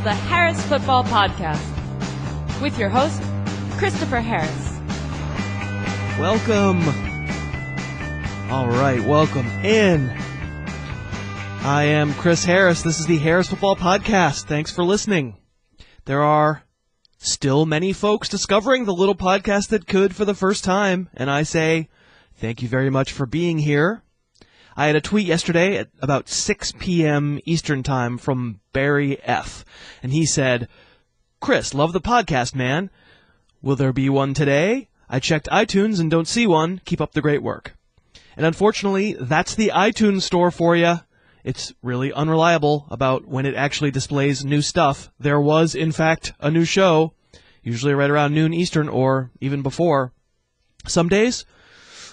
the Harris Football Podcast with your host, Christopher Harris. Welcome. All right, welcome in. I am Chris Harris. This is the Harris Football Podcast. Thanks for listening. There are still many folks discovering the little podcast that could for the first time, and I say thank you very much for being here. I had a tweet yesterday at about 6 p.m. Eastern Time from Barry F., and he said, "Chris, love the podcast, man. Will there be one today? I checked iTunes and don't see one. Keep up the great work." And unfortunately, that's the iTunes store for you. It's really unreliable about when it actually displays new stuff. There was, in fact, a new show, usually right around noon Eastern or even before. Some days,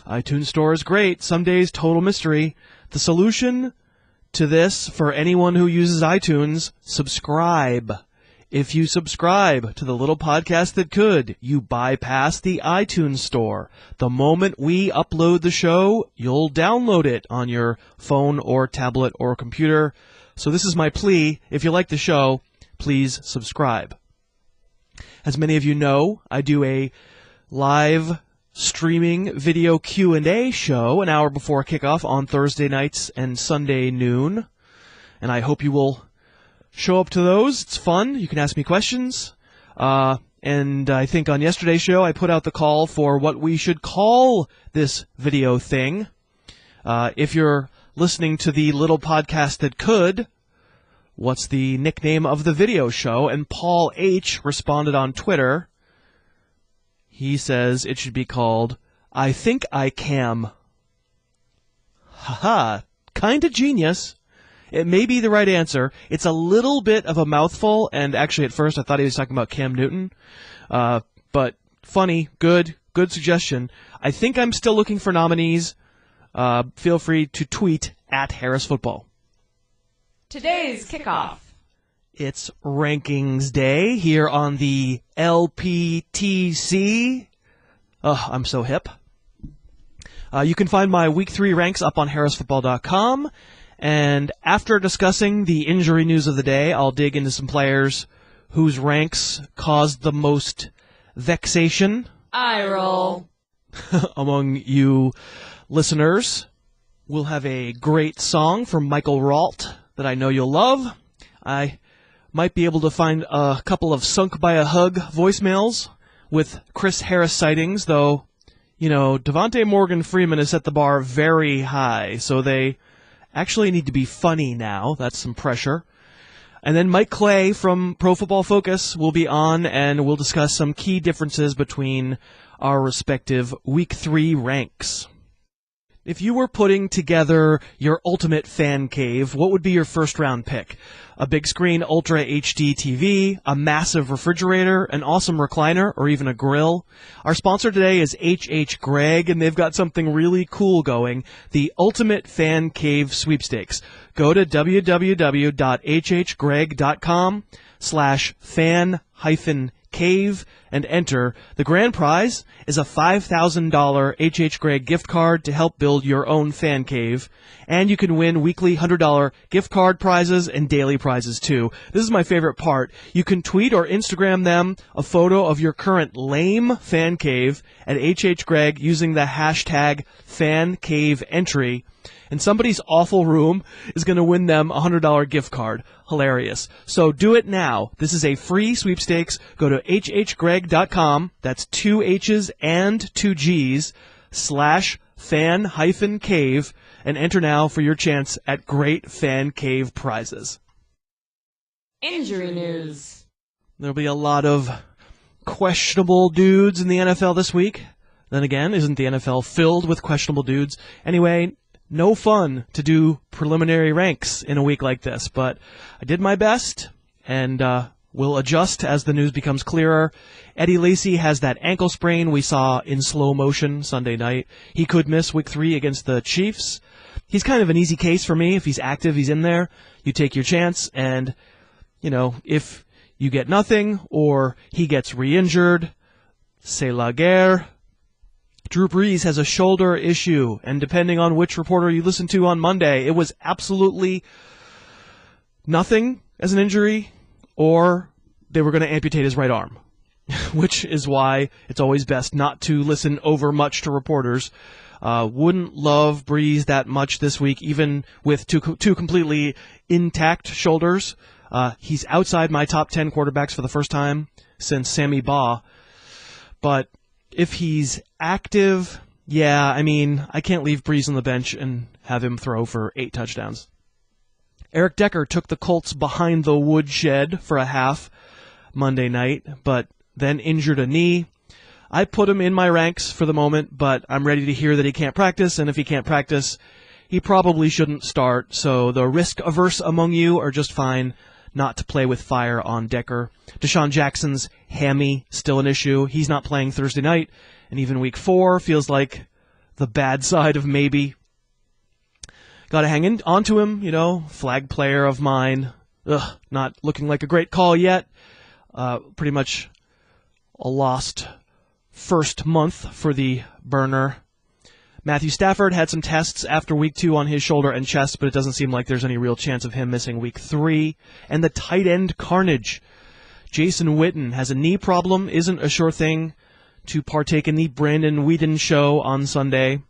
iTunes Store is great. Some days, total mystery. The solution to this, for anyone who uses iTunes, subscribe. If you subscribe to the little podcast that could, you bypass the iTunes Store. The moment we upload the show, you'll download it on your phone or tablet or computer. So this is my plea. If you like the show, please subscribe. As many of you know, I do a live streaming video Q&A show an hour before kickoff on Thursday nights and Sunday noon. And I hope you will show up to those. It's fun. You can ask me questions. And I think on yesterday's show, I put out the call for what we should call this video thing. If you're listening to the little podcast that could, what's the nickname of the video show? And Paul H. responded on Twitter. He says it should be called I Think I Cam. Haha, kinda genius. It may be the right answer. It's a little bit of a mouthful, and actually at first I thought he was talking about Cam Newton. But funny, good suggestion. I think I'm still looking for nominees. Feel free to tweet at Harris Football. Today's kickoff. It's rankings day here on the LPTC. Oh, I'm so hip. You can find my Week 3 ranks up on harrisfootball.com. And after discussing the injury news of the day, I'll dig into some players whose ranks caused the most vexation. Eye roll. Among you listeners. We'll have a great song from Michael Rault that I know you'll love. I might be able to find a couple of Sunk by a Hug voicemails with Chris Harris sightings, though, you know, Devontae Morgan Freeman has set the bar very high, so they actually need to be funny now. That's some pressure. And then Mike Clay from Pro Football Focus will be on, and we'll discuss some key differences between our respective Week 3 ranks. If you were putting together your ultimate fan cave, what would be your first-round pick? A big screen Ultra HD TV, a massive refrigerator, an awesome recliner, or even a grill? Our sponsor today is H.H. Gregg, and they've got something really cool going, the Ultimate Fan Cave Sweepstakes. Go to www.hhgregg.com/fan-cave and enter. The grand prize is a $5,000 H.H. Gregg gift card to help build your own fan cave. And you can win weekly $100 gift card prizes and daily prizes too. This is my favorite part. You can tweet or Instagram them a photo of your current lame fan cave at H.H. Gregg using the hashtag FanCaveEntry. And somebody's awful room is going to win them a $100 gift card. Hilarious. So do it now. This is a free sweepstakes. Go to hhgregg.com, that's 2 H's and 2 G's, /fan-cave, and enter now for your chance at great fan cave prizes. Injury news. There'll be a lot of questionable dudes in the NFL this week. Then again, isn't the NFL filled with questionable dudes? Anyway, no fun to do preliminary ranks in a week like this, but I did my best, and we'll adjust as the news becomes clearer. Eddie Lacy has that ankle sprain we saw in slow motion Sunday night. He could miss Week 3 against the Chiefs. He's kind of an easy case for me. If he's active, he's in there. You take your chance, and, you know, if you get nothing or he gets re-injured, c'est la guerre. Drew Brees has a shoulder issue, and depending on which reporter you listen to on Monday, it was absolutely nothing as an injury, or they were going to amputate his right arm, which is why it's always best not to listen over much to reporters. Wouldn't love Breeze that much this week, even with two completely intact shoulders. He's outside my top 10 quarterbacks for the first time since Sammy Baugh. But if he's active, I can't leave Breeze on the bench and have him throw for 8 touchdowns. Eric Decker took the Colts behind the woodshed for a half Monday night, but then injured a knee. I put him in my ranks for the moment, but I'm ready to hear that he can't practice, and if he can't practice, he probably shouldn't start, so the risk-averse among you are just fine not to play with fire on Decker. Deshaun Jackson's hammy, still an issue. He's not playing Thursday night, and even week 4 feels like the bad side of maybe. Got to hang on to him, flag player of mine. Not looking like a great call yet. Pretty much a lost first month for the burner. Matthew Stafford had some tests after week 2 on his shoulder and chest, but it doesn't seem like there's any real chance of him missing week 3. And the tight end carnage. Jason Witten has a knee problem, isn't a sure thing to partake in the Brandon Whedon show on Sunday.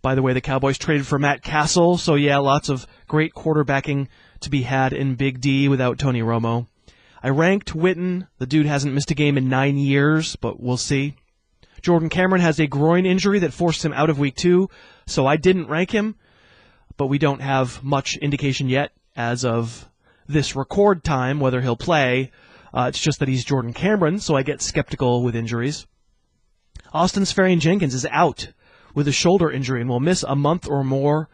By the way, the Cowboys traded for Matt Castle, so lots of great quarterbacking to be had in Big D without Tony Romo. I ranked Witten. The dude hasn't missed a game in 9 years, but we'll see. Jordan Cameron has a groin injury that forced him out of week 2, so I didn't rank him, but we don't have much indication yet as of this record time whether he'll play. It's just that he's Jordan Cameron, so I get skeptical with injuries. Austin Seferian-Jenkins is out with a shoulder injury and will miss a month or more.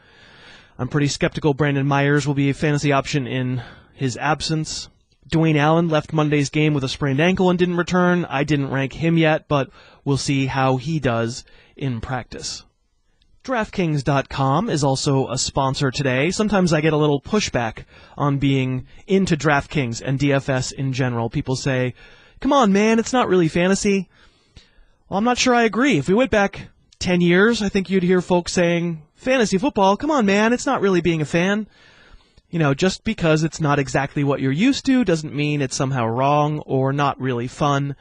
I'm pretty skeptical Brandon Myers will be a fantasy option in his absence. Dwayne Allen left Monday's game with a sprained ankle and didn't return. I didn't rank him yet, but we'll see how he does in practice. DraftKings.com is also a sponsor today. Sometimes I get a little pushback on being into DraftKings and DFS in general. People say, come on, man, it's not really fantasy. Well, I'm not sure I agree. If we went back 10 years, I think you'd hear folks saying, fantasy football, come on, man, it's not really being a fan. Just because it's not exactly what you're used to doesn't mean it's somehow wrong or not really fun.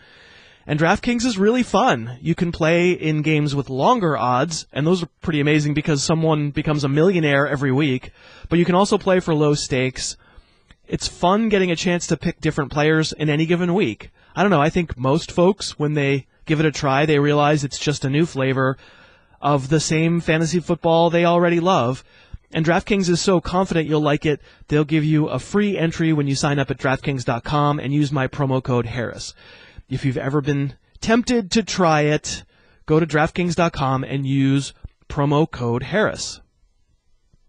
And DraftKings is really fun. You can play in games with longer odds, and those are pretty amazing because someone becomes a millionaire every week. But you can also play for low stakes. It's fun getting a chance to pick different players in any given week. I don't know, I think most folks, when they give it a try, they realize it's just a new flavor of the same fantasy football they already love. And DraftKings is so confident you'll like it, they'll give you a free entry when you sign up at DraftKings.com and use my promo code Harris. If you've ever been tempted to try it, go to DraftKings.com and use promo code Harris.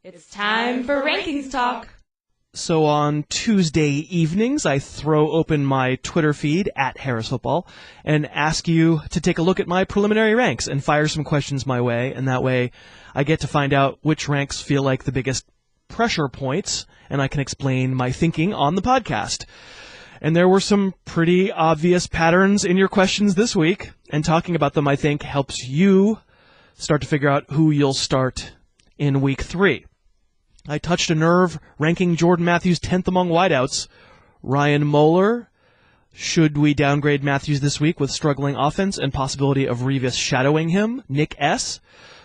It's time for Rankings Talk. So on Tuesday evenings, I throw open my Twitter feed at Harris Football and ask you to take a look at my preliminary ranks and fire some questions my way, and that way I get to find out which ranks feel like the biggest pressure points, and I can explain my thinking on the podcast. And there were some pretty obvious patterns in your questions this week, and talking about them, I think, helps you start to figure out who you'll start in week 3. I touched a nerve ranking Jordan Matthews 10th among wideouts. Ryan Moeller, should we downgrade Matthews this week with struggling offense and possibility of Revis shadowing him? Nick S.,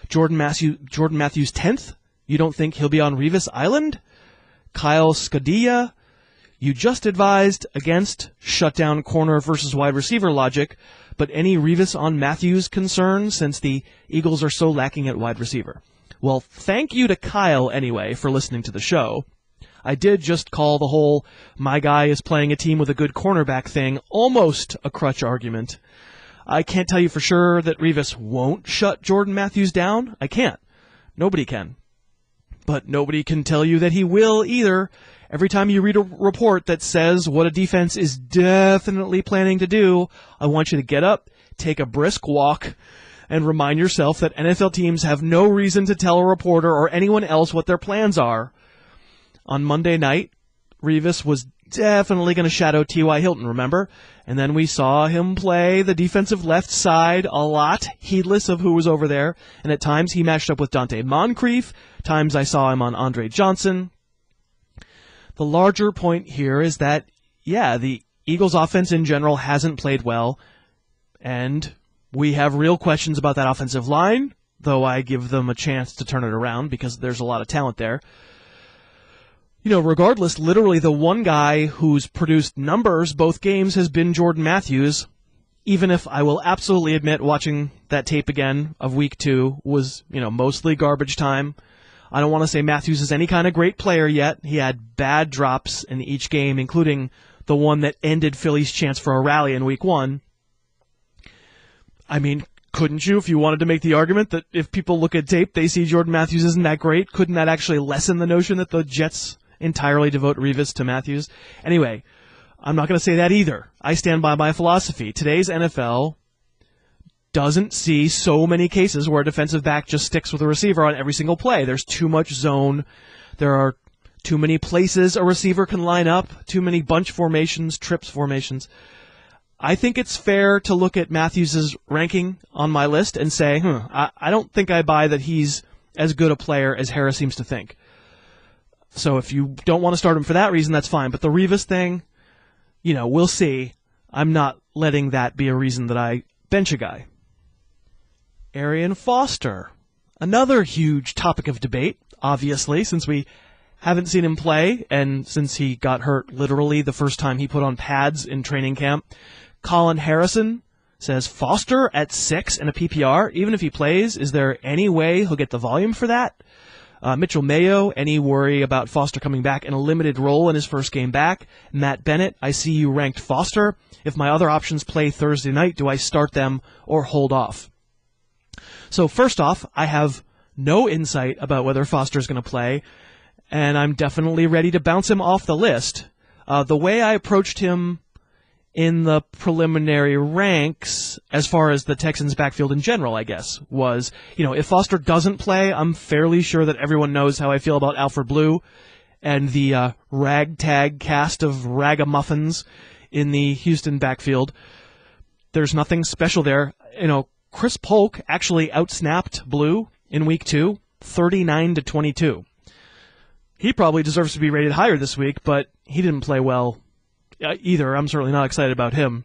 Jordan Matthews 10th? You don't think he'll be on Revis Island? Kyle Scadilla, you just advised against shutdown corner versus wide receiver logic, but any Revis on Matthews concern since the Eagles are so lacking at wide receiver? Well, thank you to Kyle, anyway, for listening to the show. I did just call the whole my guy is playing a team with a good cornerback thing almost a crutch argument. I can't tell you for sure that Revis won't shut Jordan Matthews down. I can't. Nobody can. But nobody can tell you that he will either. Every time you read a report that says what a defense is definitely planning to do, I want you to get up, take a brisk walk, and remind yourself that NFL teams have no reason to tell a reporter or anyone else what their plans are. On Monday night, Revis was definitely going to shadow T.Y. Hilton, remember? And then we saw him play the defensive left side a lot, heedless of who was over there. And at times he matched up with Dante Moncrief. Times I saw him on Andre Johnson. The larger point here is that yeah, the Eagles offense in general hasn't played well, and we have real questions about that offensive line, though I give them a chance to turn it around because there's a lot of talent there. Regardless, literally the one guy who's produced numbers both games has been Jordan Matthews, even if I will absolutely admit watching that tape again of week 2 was, mostly garbage time. I don't want to say Matthews is any kind of great player yet. He had bad drops in each game, including the one that ended Philly's chance for a rally in week 1. I mean, couldn't you, if you wanted to make the argument that if people look at tape, they see Jordan Matthews isn't that great? Couldn't that actually lessen the notion that the Jets entirely devote Revis to Matthews? Anyway, I'm not going to say that either. I stand by my philosophy. Today's NFL doesn't see so many cases where a defensive back just sticks with a receiver on every single play. There's too much zone. There are too many places a receiver can line up, too many bunch formations, trips formations. I think it's fair to look at Matthews' ranking on my list and say, I don't think I buy that he's as good a player as Harris seems to think. So if you don't want to start him for that reason, that's fine. But the Revis thing, we'll see. I'm not letting that be a reason that I bench a guy. Arian Foster, another huge topic of debate, obviously, since we haven't seen him play and since he got hurt literally the first time he put on pads in training camp. Colin Harrison says Foster at 6 in a PPR, even if he plays, is there any way he'll get the volume for that? Mitchell Mayo, any worry about Foster coming back in a limited role in his first game back? Matt Bennett, I see you ranked Foster. If my other options play Thursday night, do I start them or hold off? So first off, I have no insight about whether Foster's going to play, and I'm definitely ready to bounce him off the list. The way I approached him in the preliminary ranks, as far as the Texans' backfield in general, I guess, was, if Foster doesn't play, I'm fairly sure that everyone knows how I feel about Alfred Blue and the ragtag cast of ragamuffins in the Houston backfield. There's nothing special there. Chris Polk actually outsnapped Blue in week 2, 39-22. He probably deserves to be rated higher this week, but he didn't play well either. I'm certainly not excited about him.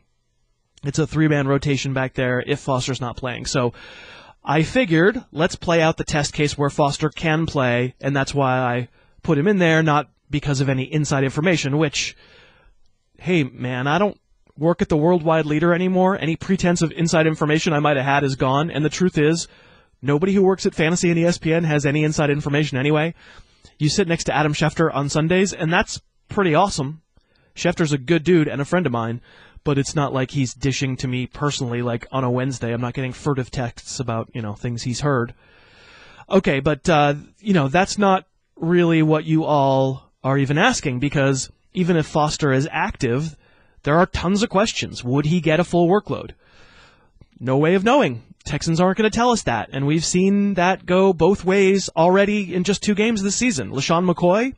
It's a 3-man rotation back there if Foster's not playing. So I figured, let's play out the test case where Foster can play, and that's why I put him in there, not because of any inside information, which, hey, man, I don't work at the Worldwide Leader anymore. Any pretense of inside information I might have had is gone, and the truth is, nobody who works at Fantasy and ESPN has any inside information anyway. You sit next to Adam Schefter on Sundays, and that's pretty awesome. Schefter's a good dude and a friend of mine, but it's not like he's dishing to me personally like on a Wednesday. I'm not getting furtive texts about, things he's heard. Okay, but, that's not really what you all are even asking, because even if Foster is active, there are tons of questions. Would he get a full workload? No way of knowing. Texans aren't going to tell us that, and we've seen that go both ways already in just 2 games this season. LaShawn McCoy,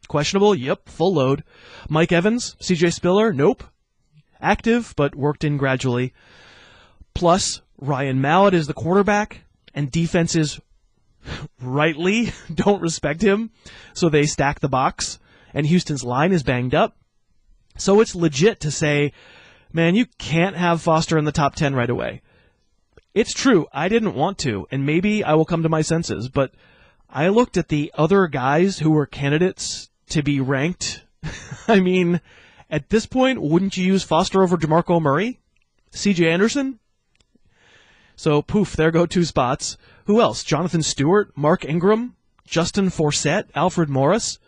questionable, yep, full load. Mike Evans, CJ Spiller, nope. Active, but worked in gradually. Plus, Ryan Mallett is the quarterback, and defenses rightly don't respect him, so they stack the box, and Houston's line is banged up. So it's legit to say, man, you can't have Foster in the top 10 right away. It's true, I didn't want to, and maybe I will come to my senses, but I looked at the other guys who were candidates to be ranked. I mean, at this point, wouldn't you use Foster over DeMarco Murray? C.J. Anderson? So, poof, there go 2 spots. Who else? Jonathan Stewart, Mark Ingram, Justin Forsett, Alfred Morris?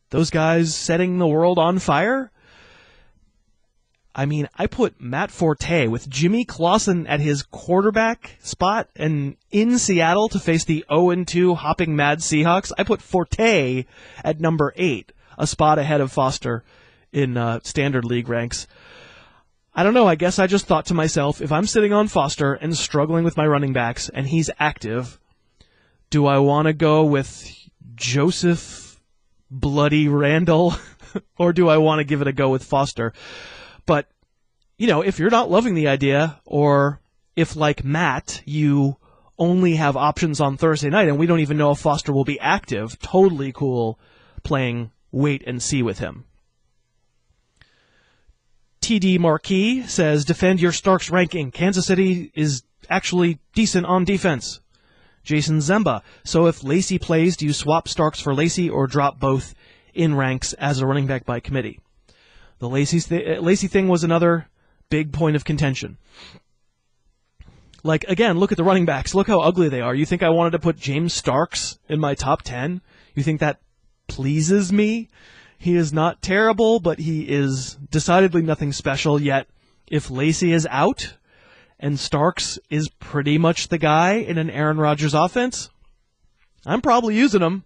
Those guys setting the world on fire? I mean, I put Matt Forte with Jimmy Clausen at his quarterback spot and in Seattle to face the 0-2 hopping mad Seahawks. I put Forte at number 8, a spot ahead of Foster in standard league ranks. I don't know, I guess I just thought to myself, if I'm sitting on Foster and struggling with my running backs and he's active, do I want to go with Joseph Bloody Randall or do I want to give it a go with Foster? But, if you're not loving the idea, or if, like Matt, you only have options on Thursday night and we don't even know if Foster will be active, totally cool playing wait and see with him. TD Marquis says, defend your Starks ranking. Kansas City is actually decent on defense. Jason Zemba, so if Lacey plays, do you swap Starks for Lacey or drop both in ranks as a running back by committee? The Lacey thing was another big point of contention. Like, again, look at the running backs. Look how ugly they are. You think I wanted to put James Starks in my top 10? You think that pleases me? He is not terrible, but he is decidedly nothing special. Yet, if Lacey is out and Starks is pretty much the guy in an Aaron Rodgers offense, I'm probably using him.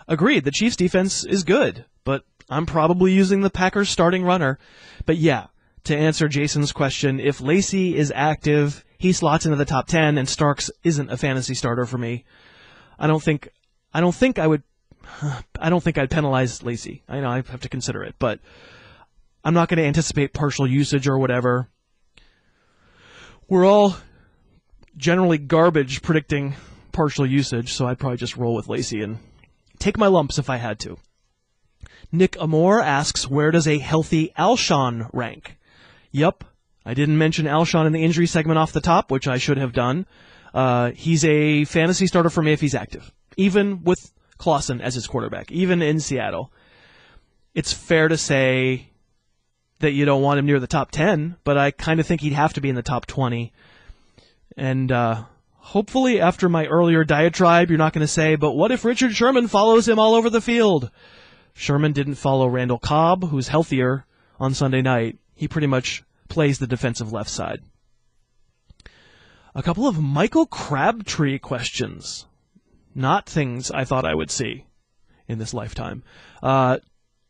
Agreed, the Chiefs' defense is good, but I'm probably using the Packers' starting runner. But yeah, to answer Jason's question, if Lacey is active, he slots into the top 10, and Starks isn't a fantasy starter for me. I don't think I'd penalize Lacey. I know I have to consider it, but I'm not going to anticipate partial usage or whatever. We're all generally garbage predicting partial usage, so I'd probably just roll with Lacey and take my lumps if I had to. Nick Amore asks, where does a healthy Alshon rank? Yup, I didn't mention Alshon in the injury segment off the top, which I should have done. He's a fantasy starter for me if he's active, even with Clausen as his quarterback, even in Seattle. It's fair to say that you don't want him near the top 10, but I kind of think he'd have to be in the top 20. And hopefully after my earlier diatribe, you're not going to say, but what if Richard Sherman follows him all over the field? Sherman didn't follow Randall Cobb, who's healthier, on Sunday night. He pretty much plays the defensive left side. A couple of Michael Crabtree questions. Not things I thought I would see in this lifetime.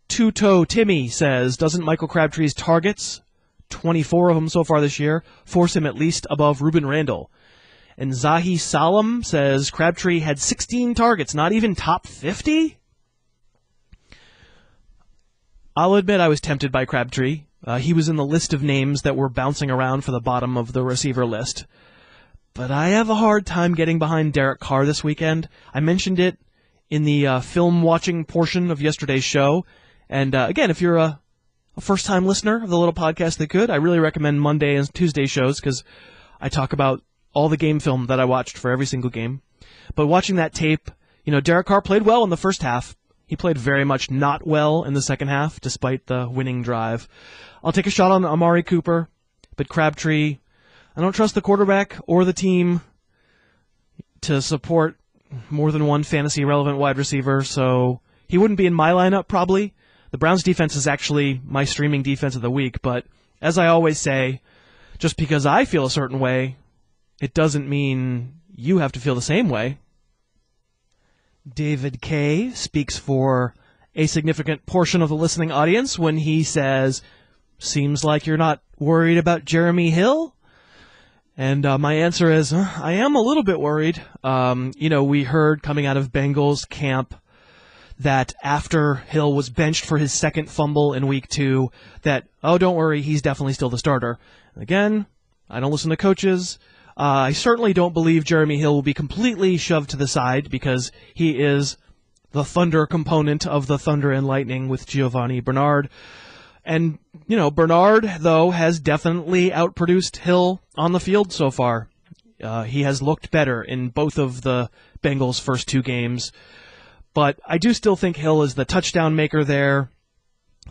Two-Toe Timmy says, doesn't Michael Crabtree's targets, 24 of them so far this year, force him at least above Ruben Randall? And Zahi Salam says, Crabtree had 16 targets, not even top 50? I'll admit I was tempted by Crabtree. He was in the list of names that were bouncing around for the bottom of the receiver list. But I have a hard time getting behind Derek Carr this weekend. I mentioned it in the film-watching portion of yesterday's show. And again, if you're a first-time listener of the little podcast that could, I really recommend Monday and Tuesday shows because I talk about all the game film that I watched for every single game. But watching that tape, Derek Carr played well in the first half. He played very much not well in the second half, despite the winning drive. I'll take a shot on Amari Cooper, but Crabtree, I don't trust the quarterback or the team to support more than one fantasy-relevant wide receiver, so he wouldn't be in my lineup probably. The Browns' defense is actually my streaming defense of the week, but as I always say, just because I feel a certain way, it doesn't mean you have to feel the same way. David K. speaks for a significant portion of the listening audience when he says, seems like you're not worried about Jeremy Hill? And my answer is, I am a little bit worried. We heard coming out of Bengals camp that after Hill was benched for his second fumble in week 2, that, oh, don't worry, he's definitely still the starter. Again, I don't listen to coaches. I certainly don't believe Jeremy Hill will be completely shoved to the side because he is the Thunder component of the Thunder and Lightning with Giovanni Bernard. And, Bernard, though, has definitely outproduced Hill on the field so far. He has looked better in both of the Bengals' first 2 games. But I do still think Hill is the touchdown maker there,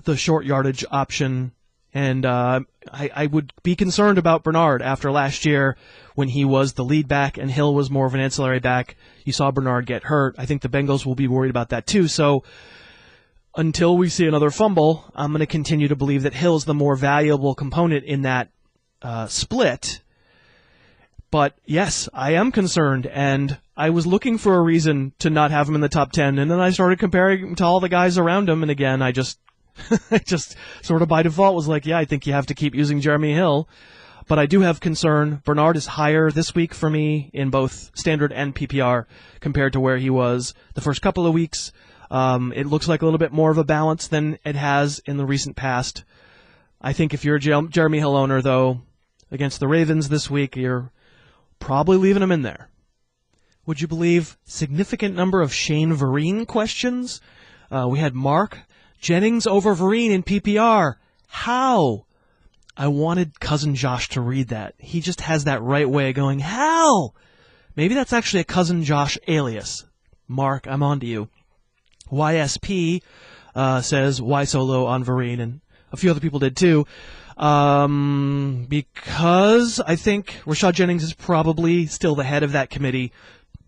the short yardage option. And I would be concerned about Bernard after last year when he was the lead back and Hill was more of an ancillary back. You saw Bernard get hurt. I think the Bengals will be worried about that too. So until we see another fumble, I'm going to continue to believe that Hill's the more valuable component in that split. But yes, I am concerned, and I was looking for a reason to not have him in the top 10, and then I started comparing him to all the guys around him, and again, I just sort of by default was like, yeah, I think you have to keep using Jeremy Hill. But I do have concern. Bernard is higher this week for me in both standard and PPR compared to where he was the first couple of weeks. It looks like a little bit more of a balance than it has in the recent past. I think if you're a Jeremy Hill owner, though, against the Ravens this week, you're probably leaving him in there. Would you believe significant number of Shane Vereen questions? We had Mark Jennings over Vereen in PPR. How? I wanted Cousin Josh to read that. He just has that right way of going, Hal! Maybe that's actually a Cousin Josh alias. Mark, I'm on to you. YSP says, why so low on Vereen? And a few other people did too. Because I think Rashad Jennings is probably still the head of that committee.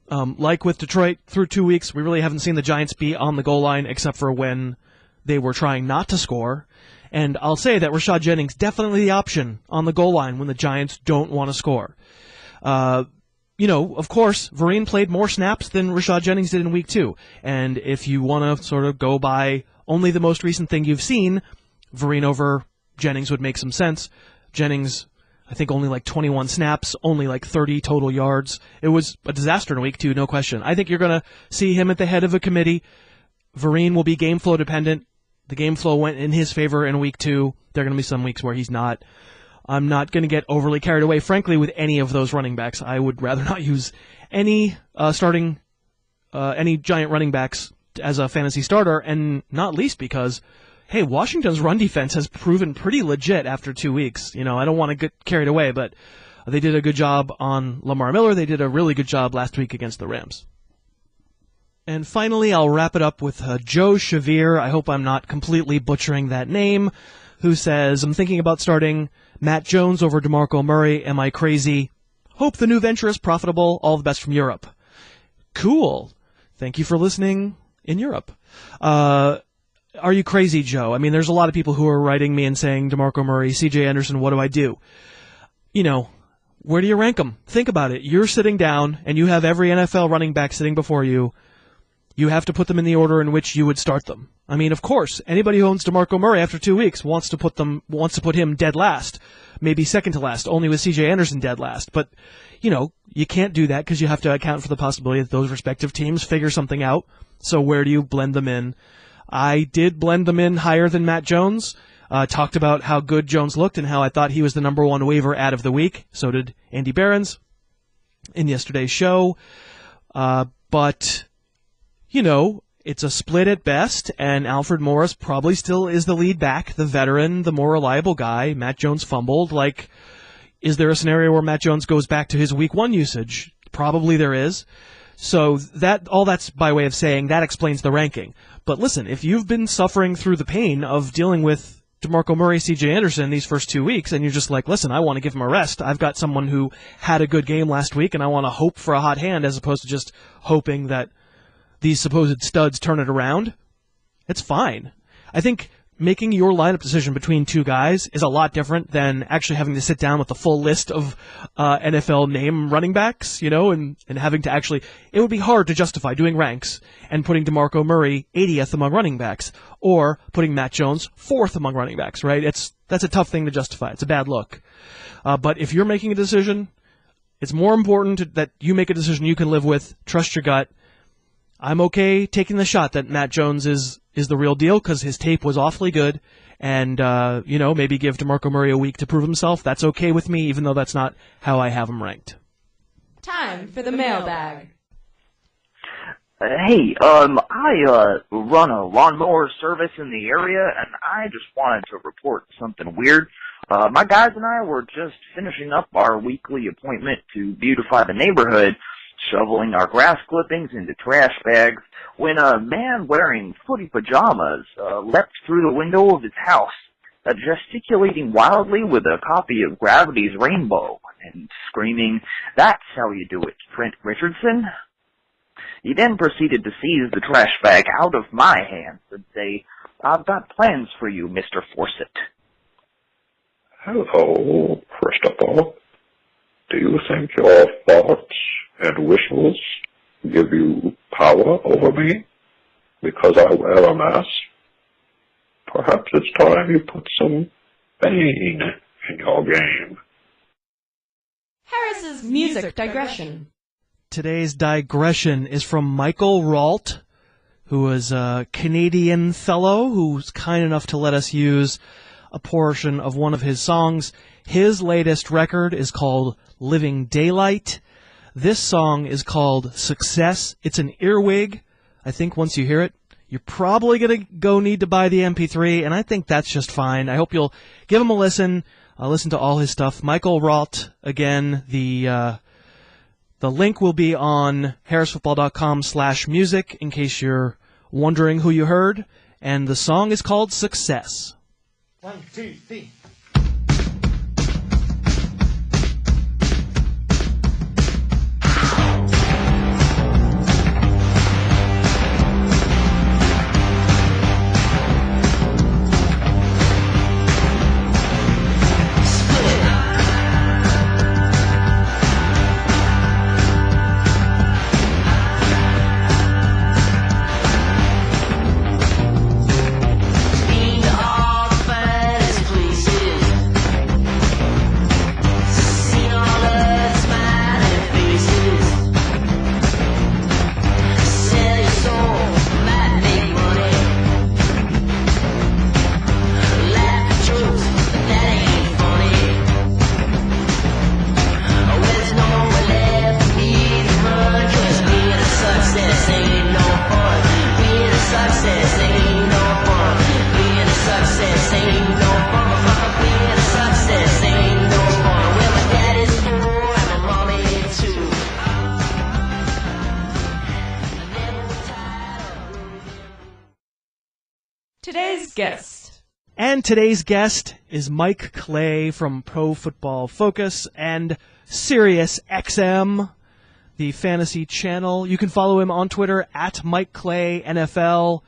Like with Detroit, through 2 weeks, we really haven't seen the Giants be on the goal line except for when they were trying not to score. And I'll say that Rashad Jennings definitely the option on the goal line when the Giants don't want to score. Of course, Vereen played more snaps than Rashad Jennings did in week 2. And if you want to sort of go by only the most recent thing you've seen, Vereen over Jennings would make some sense. Jennings, I think, only like 21 snaps, only like 30 total yards. It was a disaster in week 2, no question. I think you're going to see him at the head of a committee. Vereen will be game flow dependent. The game flow went in his favor in week 2. There are going to be some weeks where he's not. I'm not going to get overly carried away, frankly, with any of those running backs. I would rather not use any Giant running backs as a fantasy starter, and not least because, hey, Washington's run defense has proven pretty legit after 2 weeks. I don't want to get carried away, but they did a good job on Lamar Miller. They did a really good job last week against the Rams. And finally, I'll wrap it up with Joe Shavir. I hope I'm not completely butchering that name, who says, I'm thinking about starting Matt Jones over DeMarco Murray. Am I crazy? Hope the new venture is profitable. All the best from Europe. Cool. Thank you for listening in Europe. Are you crazy, Joe? I mean, there's a lot of people who are writing me and saying, DeMarco Murray, C.J. Anderson, what do I do? Where do you rank them? Think about it. You're sitting down, and you have every NFL running back sitting before you. You have to put them in the order in which you would start them. I mean, of course, anybody who owns DeMarco Murray after 2 weeks wants to put him dead last, maybe second to last, only with C.J. Anderson dead last. But, you can't do that because you have to account for the possibility that those respective teams figure something out. So where do you blend them in? I did blend them in higher than Matt Jones. Talked about how good Jones looked and how I thought he was the number one waiver ad of the week. So did Andy Behrens in yesterday's show. But it's a split at best, and Alfred Morris probably still is the lead back, the veteran, the more reliable guy. Matt Jones fumbled. Is there a scenario where Matt Jones goes back to his week 1 usage? Probably there is. So that's by way of saying that explains the ranking. But listen, if you've been suffering through the pain of dealing with DeMarco Murray, C.J. Anderson these first 2 weeks, and you're just like, listen, I want to give him a rest. I've got someone who had a good game last week, and I want to hope for a hot hand as opposed to just hoping that these supposed studs turn it around. It's fine. I think making your lineup decision between 2 guys is a lot different than actually having to sit down with the full list of NFL name running backs, and having to actually... It would be hard to justify doing ranks and putting DeMarco Murray 80th among running backs or putting Matt Jones 4th among running backs, right? That's a tough thing to justify. It's a bad look. But if you're making a decision, it's more important that you make a decision you can live with, trust your gut. I'm okay taking the shot that Matt Jones is the real deal because his tape was awfully good, and maybe give DeMarco Murray a week to prove himself. That's okay with me, even though that's not how I have him ranked. Time for the mailbag. Hey, I run a lawnmower service in the area, and I just wanted to report something weird. My guys and I were just finishing up our weekly appointment to beautify the neighborhood, shoveling our grass clippings into trash bags, when a man wearing footy pajamas leapt through the window of his house, gesticulating wildly with a copy of Gravity's Rainbow, and screaming, "That's how you do it, Trent Richardson." He then proceeded to seize the trash bag out of my hands and say, "I've got plans for you, Mr. Fawcett." Hello, Christopher. Do you think your thoughts and wishes give you power over me because I wear a mask? Perhaps it's time you put some pain in your game. Harris's music digression. Today's digression is from Michael Rault, who is a Canadian fellow who's kind enough to let us use a portion of one of his songs. His latest record is called Living Daylight. This song is called Success. It's an earwig. I think once you hear it, you're probably going to go need to buy the MP3, and I think that's just fine. I hope you'll give him a listen. Listen to all his stuff. Michael Rault, again, the link will be on harrisfootball.com/music in case you're wondering who you heard. And the song is called Success. 1, 2, 3. Today's guest. And today's guest is Mike Clay from Pro Football Focus and Sirius XM, the fantasy channel. You can follow him on Twitter at Mike Clay NFL.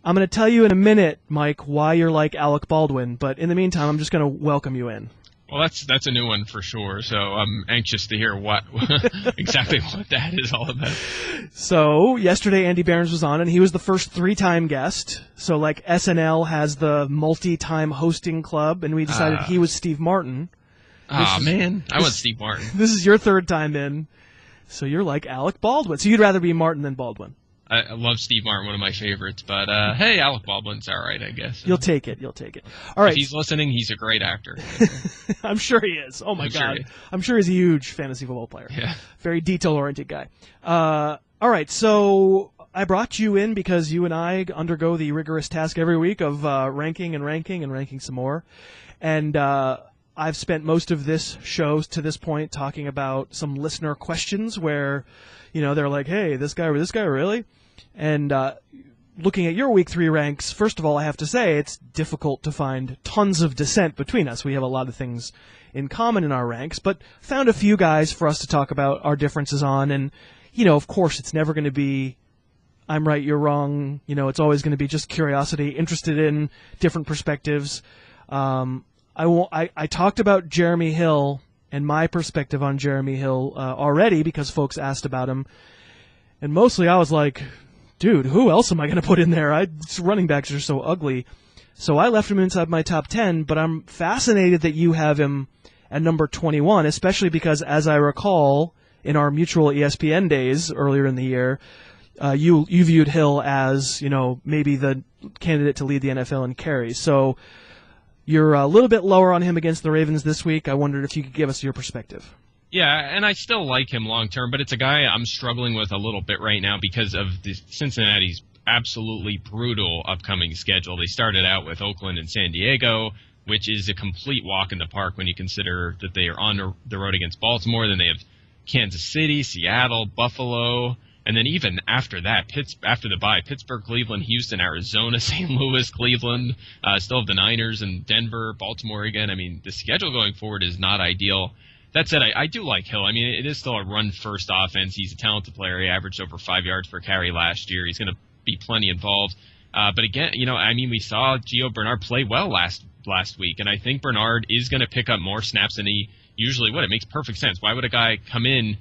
I'm going to tell you in a minute, Mike, why you're like Alec Baldwin, but in the meantime, I'm just going to welcome you in. Well, that's a new one for sure, so I'm anxious to hear what exactly what that is all about. So, yesterday Andy Behrens was on, and he was the first 3-time guest. So, like SNL has the multi-time hosting club, and we decided he was Steve Martin. Man, I want Steve Martin. This is your 3rd time in, so you're like Alec Baldwin. So you'd rather be Martin than Baldwin. I love Steve Martin, one of my favorites, but hey, Alec Baldwin's all right, I guess. You'll take it. All right. If he's listening, he's a great actor. I'm sure he is. Oh, my God. Sure I'm sure he's a huge fantasy football player. Yeah. Very detail-oriented guy. All right, so I brought you in because you and I undergo the rigorous task every week of ranking some more. And I've spent most of this show to this point talking about some listener questions where, you know, they're like, hey, this guy, really? And looking at your Week 3 ranks, first of all, I have to say it's difficult to find tons of dissent between us. We have a lot of things in common in our ranks, but found a few guys for us to talk about our differences on. And, you know, of course, it's never going to be I'm right, you're wrong. You know, it's always going to be just curiosity, interested in different perspectives. I talked about Jeremy Hill and my perspective on Jeremy Hill already because folks asked about him. And mostly I was like, dude, who else am I going to put in there? Running backs are so ugly. So I left him inside my top 10, but I'm fascinated that you have him at number 21, especially because, as I recall, in our mutual ESPN days earlier in the year, you viewed Hill as, you know, maybe the candidate to lead the NFL in carries. So you're a little bit lower on him against the Ravens this week. I wondered if you could give us your perspective. Yeah, and I still like him long term, but it's a guy I'm struggling with a little bit right now because of the Cincinnati's absolutely brutal upcoming schedule. They started out with Oakland and San Diego, which is a complete walk in the park when you consider that they are on the road against Baltimore. Then they have Kansas City, Seattle, Buffalo, and then even after that, after the bye, Pittsburgh, Cleveland, Houston, Arizona, St. Louis, Cleveland, still have the Niners and Denver, Baltimore again. I mean, the schedule going forward is not ideal. That said, I do like Hill. I mean, it is still a run-first offense. He's a talented player. He averaged over 5 yards per carry last year. He's going to be plenty involved. But again, you know, I mean, we saw Gio Bernard play well last week, and I think Bernard is going to pick up more snaps than he usually would. It makes perfect sense. Why would a guy come in,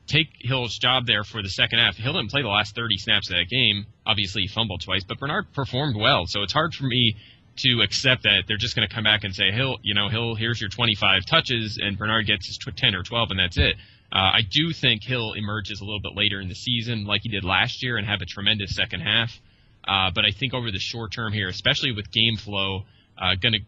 take Hill's job there for the second half? Hill didn't play the last 30 snaps of that game. Obviously, he fumbled twice, but Bernard performed well. So it's hard for me to accept that they're just going to come back and say, Hill, here's your 25 touches, and Bernard gets his 10 or 12, and that's it. I do think Hill emerges a little bit later in the season like he did last year and have a tremendous second half. But I think over the short term here, especially with game flow,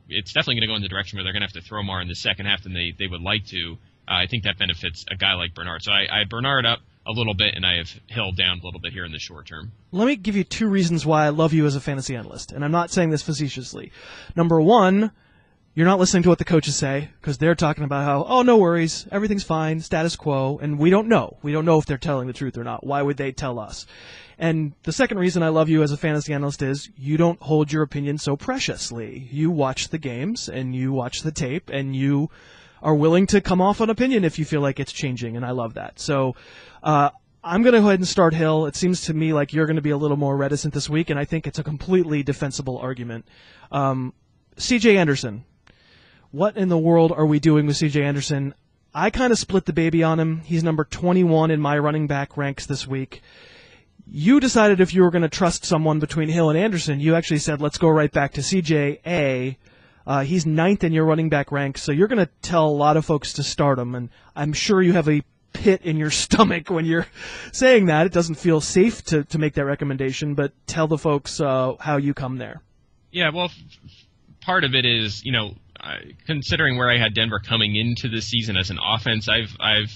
it's definitely going to go in the direction where they're going to have to throw more in the second half than they would like to. I think that benefits a guy like Bernard. So I had Bernard up a little bit, and I have Hill down a little bit here in the short term. Let me give you 2 reasons why I love you as a fantasy analyst, and I'm not saying this facetiously. Number one, you're not listening to what the coaches say because they're talking about how, oh, no worries, everything's fine, status quo, and we don't know. We don't know if they're telling the truth or not. Why would they tell us? And the second reason I love you as a fantasy analyst is you don't hold your opinion so preciously. You watch the games and you watch the tape and you are willing to come off an opinion if you feel like it's changing, and I love that. So I'm going to go ahead and start Hill. It seems to me like you're going to be a little more reticent this week, and I think it's a completely defensible argument. C.J. Anderson. What in the world are we doing with C.J. Anderson? I kind of split the baby on him. He's number 21 in my running back ranks this week. You decided if you were going to trust someone between Hill and Anderson, you actually said, let's go right back to C.J. He's 9th in your running back ranks, so you're going to tell a lot of folks to start him, and I'm sure you have a pit in your stomach when you're saying that. It doesn't feel safe to make that recommendation, but tell the folks how you come there. Yeah, well, part of it is, considering where I had Denver coming into the season as an offense, I've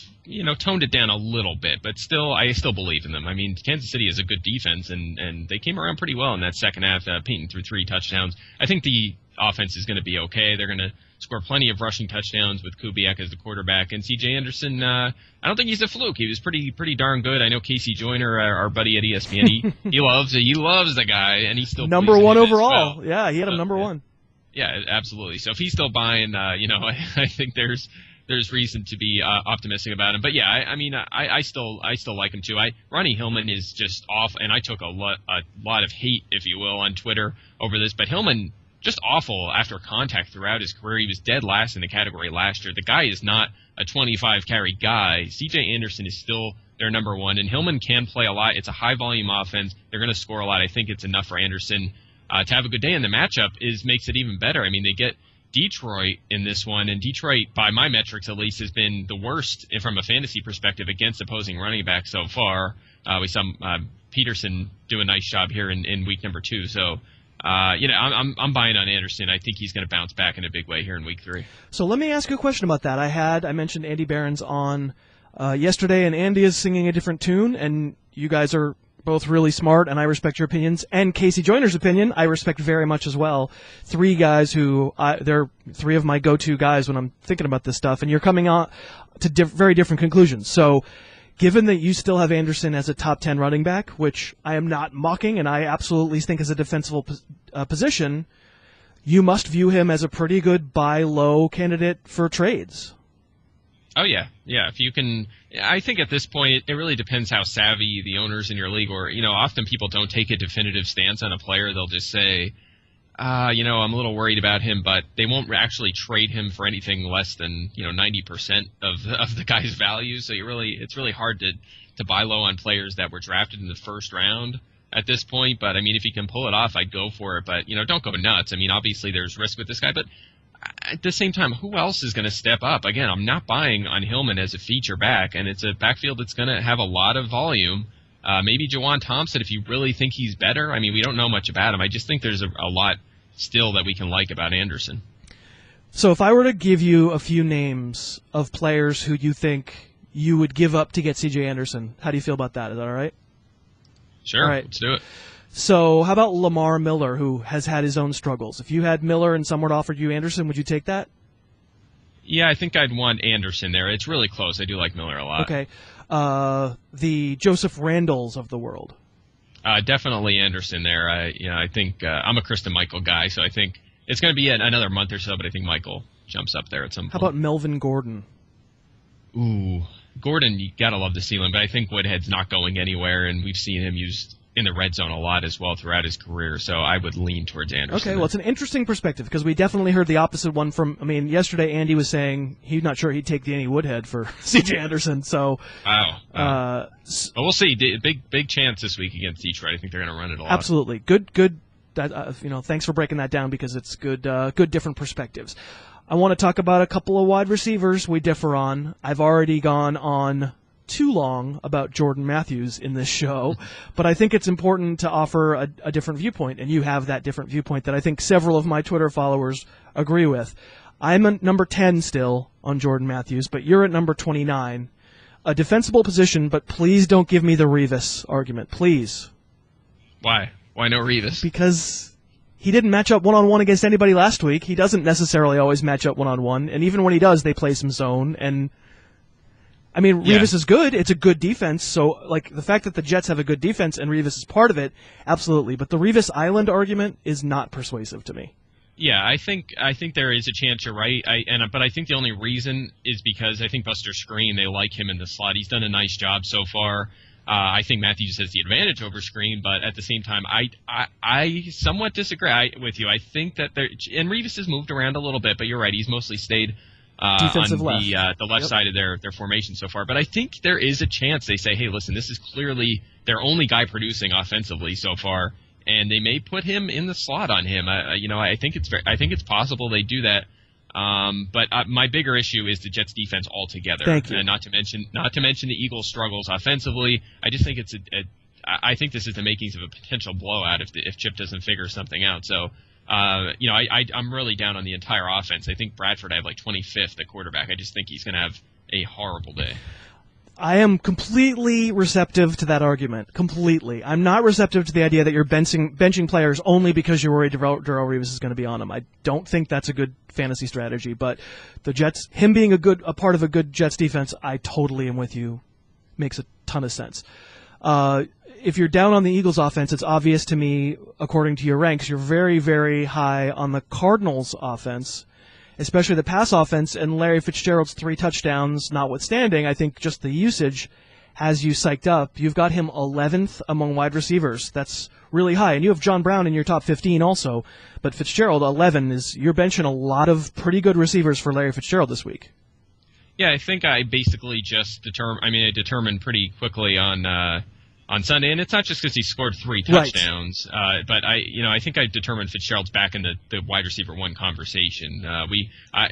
toned it down a little bit, but I still believe in them. I mean, Kansas City is a good defense, and they came around pretty well in that second half. Peyton threw 3 touchdowns. I think the offense is going to be okay. They're going to score plenty of rushing touchdowns with Kubiak as the quarterback, and C.J. Anderson, I don't think he's a fluke. He was pretty darn good. I know Casey Joyner, our buddy at ESPN, he loves the guy, and he's still number 1 overall. Well. Yeah, he had him number 1. Yeah, absolutely. So if he's still buying, I think there's reason to be optimistic about him. But yeah, I still like him too. Ronnie Hillman is just off, and I took a lot of hate, if you will, on Twitter over this. But Hillman just awful after contact throughout his career. He was dead last in the category last year. The guy is not a 25 carry guy. C.J. Anderson is still their number 1, and Hillman can play a lot. It's a high volume offense. They're going to score a lot. I think it's enough for Anderson to have a good day, and the matchup makes it even better. I mean, they get Detroit in this one, and Detroit, by my metrics at least, has been the worst from a fantasy perspective against opposing running backs so far. We saw Peterson do a nice job here in week number 2. So, I'm buying on Anderson. I think he's going to bounce back in a big way here in week 3. So let me ask you a question about that. I mentioned Andy Barron's on yesterday, and Andy is singing a different tune, and you guys are both really smart, and I respect your opinions. And Casey Joyner's opinion, I respect very much as well. 3 guys who they're 3 of my go-to guys when I'm thinking about this stuff, and you're coming on to very different conclusions. So, given that you still have Anderson as a top 10 running back, which I am not mocking, and I absolutely think is a defensible position, you must view him as a pretty good buy low candidate for trades. Oh, yeah. If you can, I think at this point, it really depends how savvy the owners in your league, or, often people don't take a definitive stance on a player. They'll just say, I'm a little worried about him, but they won't actually trade him for anything less than, 90% of the guy's value. So it's really hard to buy low on players that were drafted in the first round at this point. But, if you can pull it off, I'd go for it. But, don't go nuts. Obviously there's risk with this guy, but at the same time, who else is going to step up? Again, I'm not buying on Hillman as a feature back, and it's a backfield that's going to have a lot of volume. Maybe Jawan Thompson, if you really think he's better. We don't know much about him. I just think there's a lot still that we can like about Anderson. So if I were to give you a few names of players who you think you would give up to get C.J. Anderson, how do you feel about that? Is that all right? Sure, all right. Let's do it. So how about Lamar Miller, who has had his own struggles? If you had Miller and someone offered you Anderson, would you take that? Yeah, I think I'd want Anderson there. It's really close. I do like Miller a lot. Okay. The Joseph Randalls of the world. Definitely Anderson there. I think I'm a Kristen Michael guy, so I think it's going to be another month or so, but I think Michael jumps up there at some point. How about Melvin Gordon? Ooh, Gordon, you got to love the ceiling, but I think Woodhead's not going anywhere, and we've seen him used in the red zone a lot as well throughout his career, so I would lean towards Anderson. Okay, well, it's an interesting perspective because we definitely heard the opposite one from, yesterday Andy was saying he's not sure he'd take Danny Woodhead for C.J. Anderson, so. Wow. But we'll see. Big chance this week against Detroit. I think they're going to run it a lot. Absolutely. Good. Thanks for breaking that down because it's good different perspectives. I want to talk about a couple of wide receivers we differ on. I've already gone on too long about Jordan Matthews in this show, but I think it's important to offer a different viewpoint, and you have that different viewpoint that I think several of my Twitter followers agree with. I'm at number 10 still on Jordan Matthews, but you're at number 29. A defensible position, but please don't give me the Revis argument, please. Why? Why no Revis? Because he didn't match up one-on-one against anybody last week. He doesn't necessarily always match up one-on-one, and even when he does, they play some zone. And I mean, Revis is good. It's a good defense. So, like, the fact that the Jets have a good defense and Revis is part of it, absolutely. But the Revis Island argument is not persuasive to me. Yeah, I think there is a chance you're right. But I think the only reason is because I think Buster Skrine, they like him in the slot. He's done a nice job so far. I think Matthews has the advantage over Skrine, but at the same time, I somewhat disagree with you. I think that and Revis has moved around a little bit, but you're right. He's mostly stayed defensive on the left side of their formation so far. But I think there is a chance they say, hey, listen, this is clearly their only guy producing offensively so far, and they may put him in the slot on him. I think it's possible they do that. But my bigger issue is the Jets defense altogether. Thank you. And not to mention the Eagles' struggles offensively. I just think I think this is the makings of a potential blowout if Chip doesn't figure something out. So, I'm really down on the entire offense. I think Bradford, I have like 25th at quarterback. I just think he's going to have a horrible day. I am completely receptive to that argument. Completely. I'm not receptive to the idea that you're benching players only because you're worried Darrelle Revis is going to be on them. I don't think that's a good fantasy strategy. But the Jets, him being a part of a good Jets defense, I totally am with you. Makes a ton of sense. If you're down on the Eagles offense, it's obvious to me, according to your ranks, you're very, very high on the Cardinals offense, especially the pass offense, and Larry Fitzgerald's 3 touchdowns notwithstanding. I think just the usage has you psyched up. You've got him 11th among wide receivers. That's really high. And you have John Brown in your top 15 also. But Fitzgerald, 11, you're benching a lot of pretty good receivers for Larry Fitzgerald this week. Yeah, I think I basically just determined pretty quickly on Sunday, and it's not just because he scored 3 touchdowns, right. But I think I determined Fitzgerald's back in the wide receiver 1 conversation.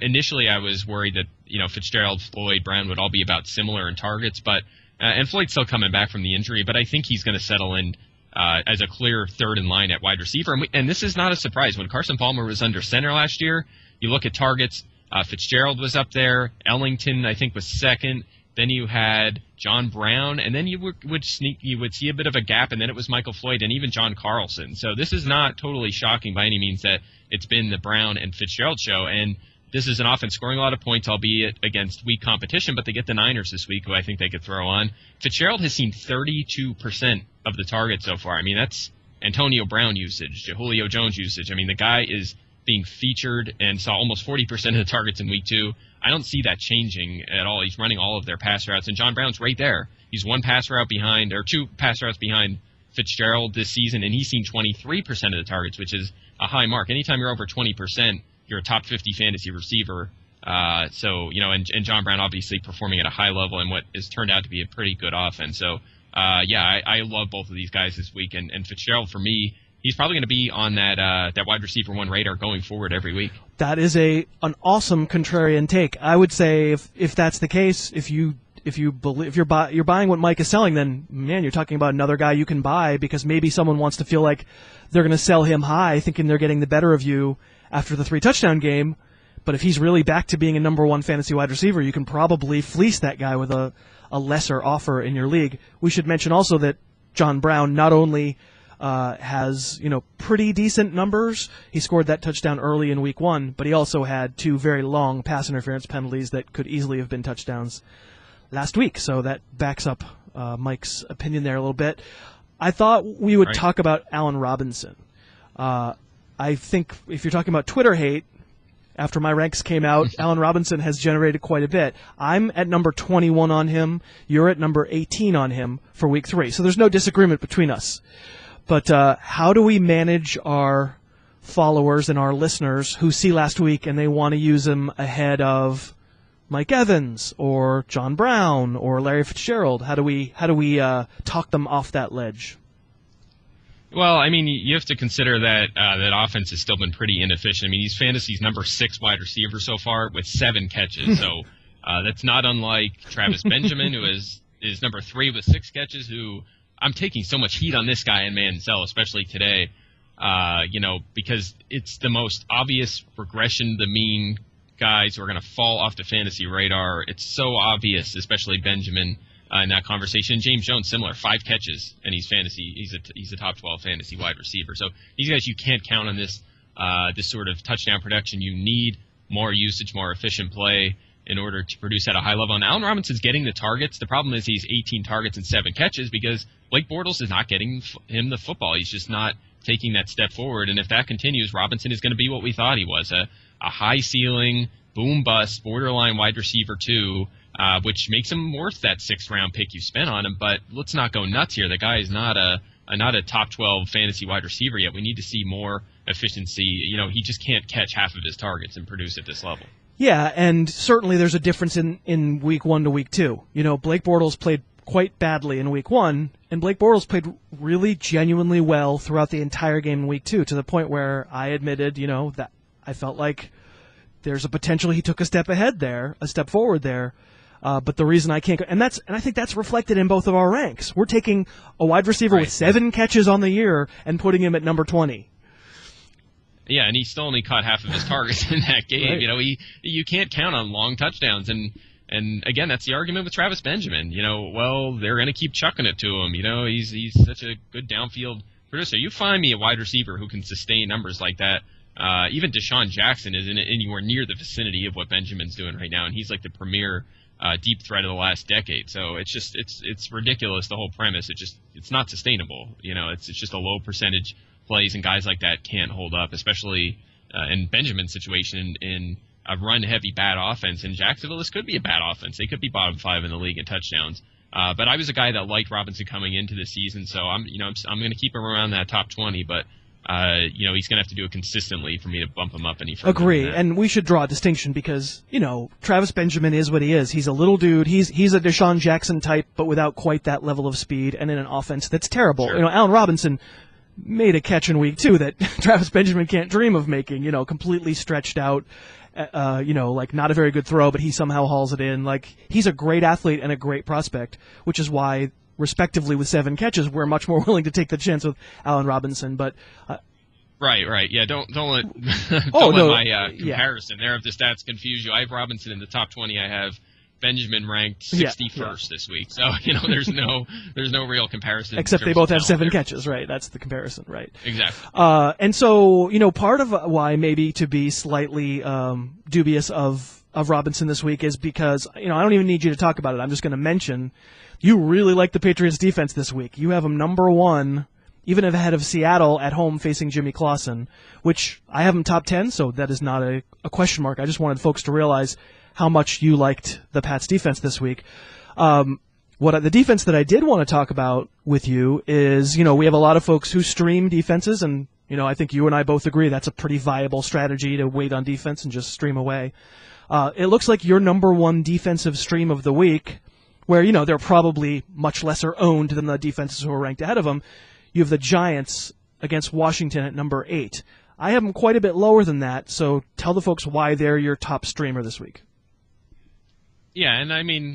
Initially I was worried that Fitzgerald, Floyd, Brown would all be about similar in targets, but and Floyd's still coming back from the injury, but I think he's going to settle in as a clear third in line at wide receiver. And this is not a surprise. When Carson Palmer was under center last year, you look at targets, Fitzgerald was up there, Ellington I think was second. Then you had John Brown, and then you would see a bit of a gap, and then it was Michael Floyd and even John Carlson. So this is not totally shocking by any means that it's been the Brown and Fitzgerald show. And this is an offense scoring a lot of points, albeit against weak competition, but they get the Niners this week, who I think they could throw on. Fitzgerald has seen 32% of the targets so far. I mean, that's Antonio Brown usage, Julio Jones usage. I mean, the guy is being featured and saw almost 40% of the targets in week 2. I don't see that changing at all. He's running all of their pass routes, and John Brown's right there. He's 2 pass routes behind Fitzgerald this season, and he's seen 23% of the targets, which is a high mark. Anytime you're over 20%, you're a top 50 fantasy receiver. And John Brown obviously performing at a high level in what has turned out to be a pretty good offense. So, I love both of these guys this week, and Fitzgerald, for me, he's probably going to be on that wide receiver 1 radar going forward every week. That is an awesome contrarian take. I would say if that's the case, if you're buying what Mike is selling, then man, you're talking about another guy you can buy, because maybe someone wants to feel like they're going to sell him high, thinking they're getting the better of you after the 3 touchdown game. But if he's really back to being a number 1 fantasy wide receiver, you can probably fleece that guy with a lesser offer in your league. We should mention also that John Brown not only has pretty decent numbers. He scored that touchdown early in week 1, but he also had 2 very long pass interference penalties that could easily have been touchdowns last week. So that backs up Mike's opinion there a little bit. I thought we would talk about Allen Robinson. I think if you're talking about Twitter hate, after my ranks came out, Allen Robinson has generated quite a bit. I'm at number 21 on him. You're at number 18 on him for week 3. So there's no disagreement between us. But how do we manage our followers and our listeners who see last week and they want to use him ahead of Mike Evans or John Brown or Larry Fitzgerald? How do we talk them off that ledge? Well, I mean, you have to consider that that offense has still been pretty inefficient. I mean, he's fantasy's number 6 wide receiver so far with 7 catches. So that's not unlike Travis Benjamin, who is number 3 with 6 catches, who I'm taking so much heat on this guy in Manziel, especially today, because it's the most obvious regression to the mean guys who are going to fall off the fantasy radar. It's so obvious, especially Benjamin. in that conversation. James Jones, similar, 5 catches, and he's a top 12 fantasy wide receiver. So these guys, you can't count on this sort of touchdown production. You need more usage, more efficient play in order to produce at a high level. And Allen Robinson's getting the targets. The problem is he's 18 targets and 7 catches because Blake Bortles is not getting him the football. He's just not taking that step forward. And if that continues, Robinson is going to be what we thought he was, a high ceiling, boom bust, borderline wide receiver 2, which makes him worth that 6th round pick you spent on him. But let's not go nuts here. The guy is not a top 12 fantasy wide receiver yet. We need to see more efficiency. He just can't catch half of his targets and produce at this level. Yeah, and certainly there's a difference in week 1 to week 2. Blake Bortles played quite badly in week 1, and Blake Bortles played really genuinely well throughout the entire game in week 2, to the point where I admitted, that I felt like there's a potential he took a step forward there. But the reason I can't, and I think that's reflected in both of our ranks. We're taking a wide receiver with 7 catches on the year and putting him at number 20. Yeah, and he still only caught half of his targets in that game. Right. You can't count on long touchdowns, and again, that's the argument with Travis Benjamin. They're going to keep chucking it to him. He's such a good downfield producer. You find me a wide receiver who can sustain numbers like that. Even Deshaun Jackson isn't anywhere near the vicinity of what Benjamin's doing right now, and he's like the premier deep threat of the last decade. So it's ridiculous, the whole premise. It's not sustainable. It's just a low percentage plays, and guys like that can't hold up, especially in Benjamin's situation in a run-heavy bad offense. And Jacksonville, this could be a bad offense. They could be bottom 5 in the league in touchdowns. But I was a guy that liked Robinson coming into the season, so I'm going to keep him around that top 20. But he's going to have to do it consistently for me to bump him up any further. Agree, and we should draw a distinction because Travis Benjamin is what he is. He's a little dude. He's a Deshaun Jackson type, but without quite that level of speed, and in an offense that's terrible. Sure. Allen Robinson made a catch in week 2 that Travis Benjamin can't dream of making, completely stretched out, like not a very good throw, but he somehow hauls it in. Like, he's a great athlete and a great prospect, which is why, respectively, with 7 catches, we're much more willing to take the chance with Allen Robinson. But Right. Yeah, don't let my comparison there of the stats confuse you. I have Robinson in the top 20. I have Benjamin ranked 61st this week. So, there's no real comparison. Except they both have 7 catches, right? That's the comparison, right? Exactly. And so, part of why maybe to be slightly dubious of Robinson this week is because, I don't even need you to talk about it. I'm just going to mention you really like the Patriots defense this week. You have them number 1, even ahead of Seattle at home facing Jimmy Clausen, which I have them top 10, so that is not a question mark. I just wanted folks to realize how much you liked the Pats defense this week. The defense that I did want to talk about with you is, we have a lot of folks who stream defenses, and, I think you and I both agree that's a pretty viable strategy to wait on defense and just stream away. It looks like your number 1 defensive stream of the week, where, they're probably much lesser owned than the defenses who are ranked ahead of them. You have the Giants against Washington at number 8. I have them quite a bit lower than that, so tell the folks why they're your top streamer this week. Yeah, and I mean,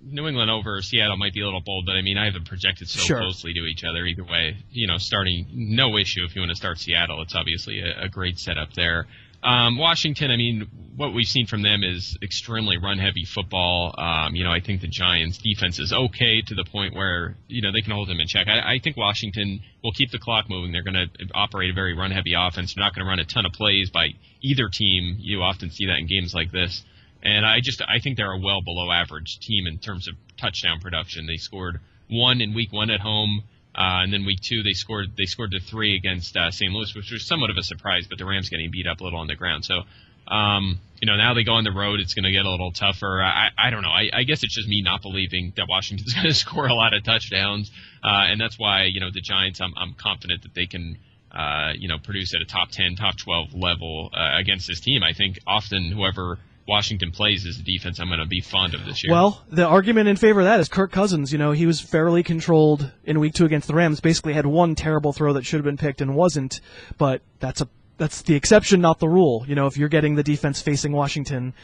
New England over Seattle might be a little bold, but I mean, I have them projected so closely to each other. Either way, starting, no issue if you want to start Seattle. It's obviously a great setup there. Washington, I mean, what we've seen from them is extremely run-heavy football. I think the Giants' defense is okay to the point where, they can hold them in check. I think Washington will keep the clock moving. They're going to operate a very run-heavy offense. They're not going to run a ton of plays by either team. You often see that in games like this. And I think they're a well below average team in terms of touchdown production. They scored 1 in week 1 at home, and then week 2 they scored the 3 against St. Louis, which was somewhat of a surprise, but the Rams getting beat up a little on the ground. So, now they go on the road, it's going to get a little tougher. I don't know. I guess it's just me not believing that Washington's going to score a lot of touchdowns, and that's why, the Giants, I'm confident that they can produce at a top 10, top 12 level against this team. I think often whoever Washington plays is the defense I'm going to be fond of this year. Well, the argument in favor of that is Kirk Cousins. He was fairly controlled in week 2 against the Rams. Basically had one terrible throw that should have been picked and wasn't, but that's the exception, not the rule. If you're getting the defense facing Washington,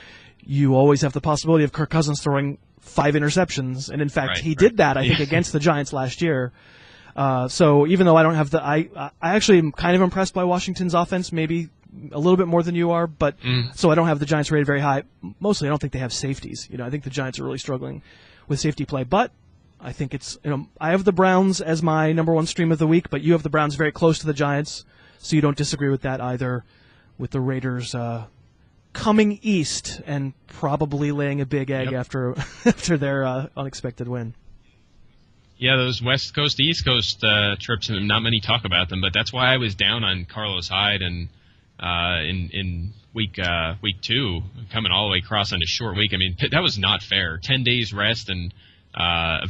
you always have the possibility of Kirk Cousins throwing 5 interceptions, and in fact, he did that, I think, against the Giants last year. So even though I don't have I actually am kind of impressed by Washington's offense, maybe a little bit more than you are, but so I don't have the Giants rated very high. Mostly, I don't think they have safeties. I think the Giants are really struggling with safety play. But I think it's, I have the Browns as my number one stream of the week, but you have the Browns very close to the Giants, so you don't disagree with that either, with the Raiders coming east and probably laying a big egg after their unexpected win. Yeah, those West Coast to East Coast trips, not many talk about them, but that's why I was down on Carlos Hyde and in week 2, coming all the way across on a short week. I mean, that was not fair. 10 days rest and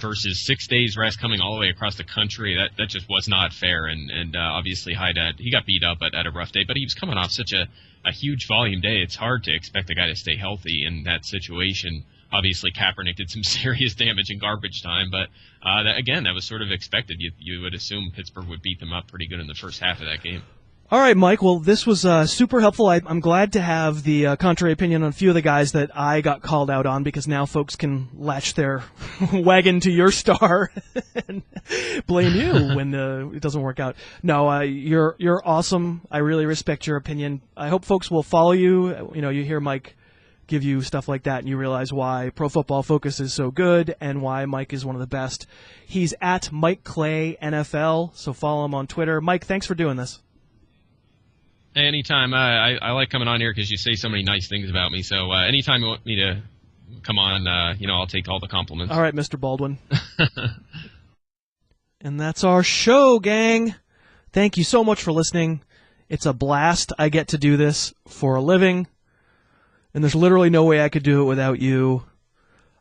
versus 6 days rest coming all the way across the country. That just was not fair. And obviously Hyde he got beat up at a rough day, but he was coming off such a huge volume day. It's hard to expect a guy to stay healthy in that situation. Obviously, Kaepernick did some serious damage in garbage time, but that was sort of expected. You would assume Pittsburgh would beat them up pretty good in the first half of that game. All right, Mike. Well, this was super helpful. I'm glad to have the contrary opinion on a few of the guys that I got called out on, because now folks can latch their wagon to your star and blame you when it doesn't work out. No, you're awesome. I really respect your opinion. I hope folks will follow you. You hear Mike give you stuff like that, and you realize why Pro Football Focus is so good and why Mike is one of the best. He's at Mike Clay NFL, so follow him on Twitter. Mike, thanks for doing this. Anytime. I like coming on here because you say so many nice things about me. So anytime you want me to come on, I'll take all the compliments. All right, Mr. Baldwin. And that's our show, gang. Thank you so much for listening. It's a blast. I get to do this for a living, and there's literally no way I could do it without you.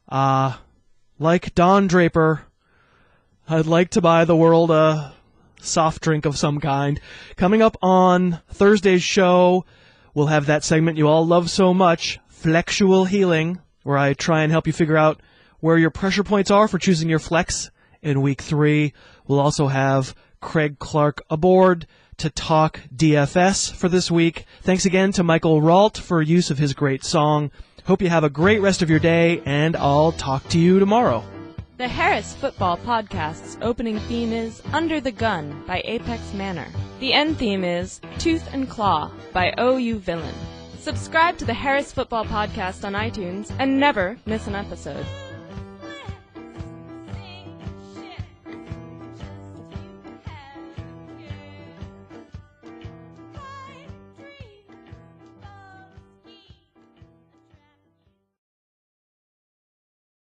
Like Don Draper, I'd like to buy the world a soft drink of some kind. Coming up on Thursday's show, we'll have that segment you all love so much, Flexual Healing, where I try and help you figure out where your pressure points are for choosing your flex in Week 3. We'll also have Craig Clark aboard to talk DFS for this week. Thanks again to Michael Rault for use of his great song. Hope you have a great rest of your day, and I'll talk to you tomorrow. The Harris Football Podcast's opening theme is Under the Gun by Apex Manor. The end theme is Tooth and Claw by OU Villain. Subscribe to the Harris Football Podcast on iTunes and never miss an episode.